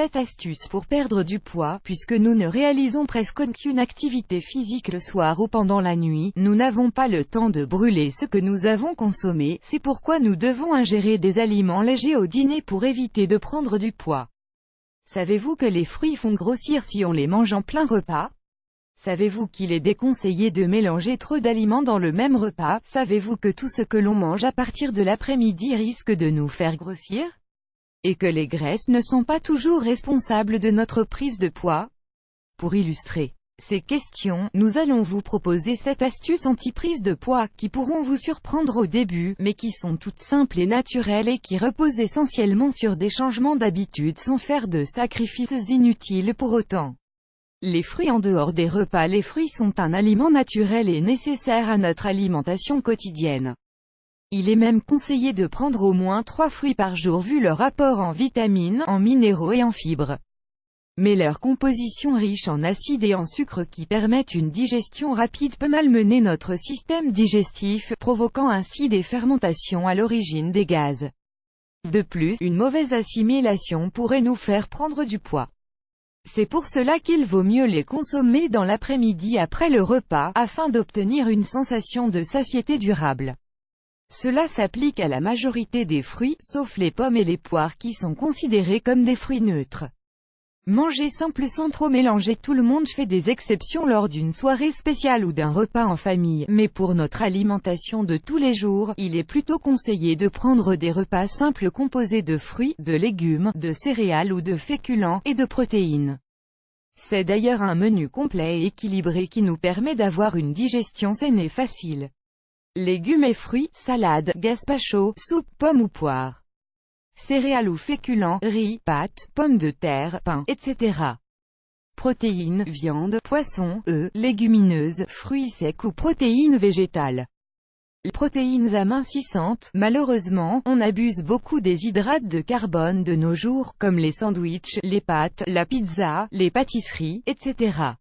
7 astuces pour perdre du poids. Puisque nous ne réalisons presque aucune activité physique le soir ou pendant la nuit, nous n'avons pas le temps de brûler ce que nous avons consommé, c'est pourquoi nous devons ingérer des aliments légers au dîner pour éviter de prendre du poids. Savez-vous que les fruits font grossir si on les mange en plein repas? Savez-vous qu'il est déconseillé de mélanger trop d'aliments dans le même repas? Savez-vous que tout ce que l'on mange à partir de l'après-midi risque de nous faire grossir? Et que les graisses ne sont pas toujours responsables de notre prise de poids? Pour illustrer ces questions, nous allons vous proposer 7 astuces anti-prise de poids, qui pourront vous surprendre au début, mais qui sont toutes simples et naturelles et qui reposent essentiellement sur des changements d'habitude sans faire de sacrifices inutiles pour autant. Les fruits en dehors des repas. Les fruits sont un aliment naturel et nécessaire à notre alimentation quotidienne. Il est même conseillé de prendre au moins 3 fruits par jour vu leur apport en vitamines, en minéraux et en fibres. Mais leur composition riche en acides et en sucre qui permettent une digestion rapide peut malmener notre système digestif, provoquant ainsi des fermentations à l'origine des gaz. De plus, une mauvaise assimilation pourrait nous faire prendre du poids. C'est pour cela qu'il vaut mieux les consommer dans l'après-midi après le repas, afin d'obtenir une sensation de satiété durable. Cela s'applique à la majorité des fruits, sauf les pommes et les poires qui sont considérés comme des fruits neutres. Manger simple sans trop mélanger. Tout le monde fait des exceptions lors d'une soirée spéciale ou d'un repas en famille, mais pour notre alimentation de tous les jours, il est plutôt conseillé de prendre des repas simples composés de fruits, de légumes, de céréales ou de féculents, et de protéines. C'est d'ailleurs un menu complet et équilibré qui nous permet d'avoir une digestion saine et facile. Légumes et fruits, salade, gazpacho, soupe, pommes ou poires. Céréales ou féculents, riz, pâtes, pommes de terre, pain, etc. Protéines, viande, poisson, œufs, légumineuses, fruits secs ou protéines végétales. Les protéines amincissantes. Malheureusement, on abuse beaucoup des hydrates de carbone de nos jours, comme les sandwichs, les pâtes, la pizza, les pâtisseries, etc.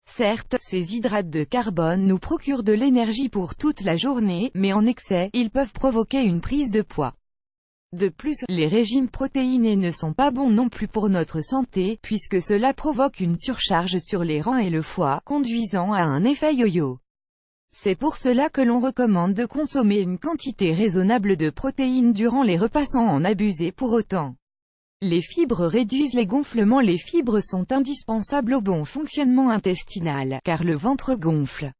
Certes, ces hydrates de carbone nous procurent de l'énergie pour toute la journée, mais en excès, ils peuvent provoquer une prise de poids. De plus, les régimes protéinés ne sont pas bons non plus pour notre santé, puisque cela provoque une surcharge sur les reins et le foie, conduisant à un effet yo-yo. C'est pour cela que l'on recommande de consommer une quantité raisonnable de protéines durant les repas sans en abuser pour autant. Les fibres réduisent les gonflements. Les fibres sont indispensables au bon fonctionnement intestinal, car le ventre gonfle.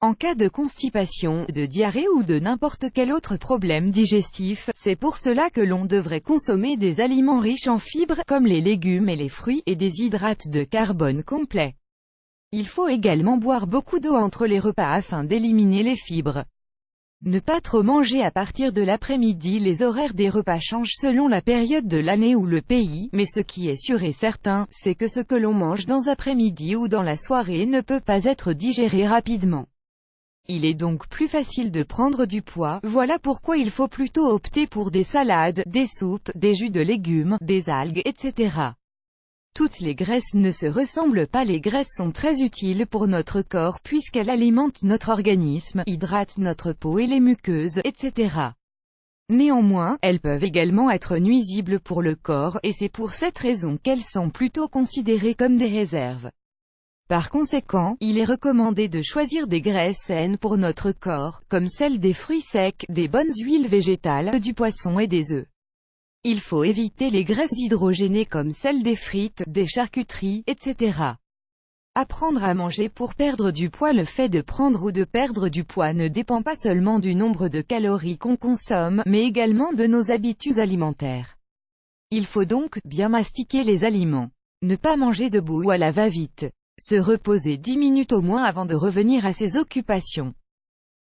En cas de constipation, de diarrhée ou de n'importe quel autre problème digestif, c'est pour cela que l'on devrait consommer des aliments riches en fibres, comme les légumes et les fruits, et des hydrates de carbone complets. Il faut également boire beaucoup d'eau entre les repas afin d'éliminer les fibres. Ne pas trop manger à partir de l'après-midi. Les horaires des repas changent selon la période de l'année ou le pays, mais ce qui est sûr et certain, c'est que ce que l'on mange dans l'après-midi ou dans la soirée ne peut pas être digéré rapidement. Il est donc plus facile de prendre du poids. Voilà pourquoi il faut plutôt opter pour des salades, des soupes, des jus de légumes, des algues, etc. Toutes les graisses ne se ressemblent pas. Les graisses sont très utiles pour notre corps puisqu'elles alimentent notre organisme, hydratent notre peau et les muqueuses, etc. Néanmoins, elles peuvent également être nuisibles pour le corps, et c'est pour cette raison qu'elles sont plutôt considérées comme des réserves. Par conséquent, il est recommandé de choisir des graisses saines pour notre corps, comme celles des fruits secs, des bonnes huiles végétales, du poisson et des œufs. Il faut éviter les graisses hydrogénées comme celles des frites, des charcuteries, etc. Apprendre à manger pour perdre du poids. Le fait de prendre ou de perdre du poids ne dépend pas seulement du nombre de calories qu'on consomme, mais également de nos habitudes alimentaires. Il faut donc bien mastiquer les aliments. Ne pas manger debout ou à la va-vite. Se reposer 10 minutes au moins avant de revenir à ses occupations.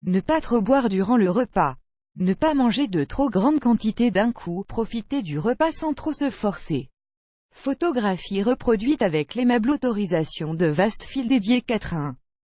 Ne pas trop boire durant le repas. Ne pas manger de trop grandes quantités d'un coup. Profiter du repas sans trop se forcer. Photographie reproduite avec l'aimable autorisation de Vastfield dédié 4.1.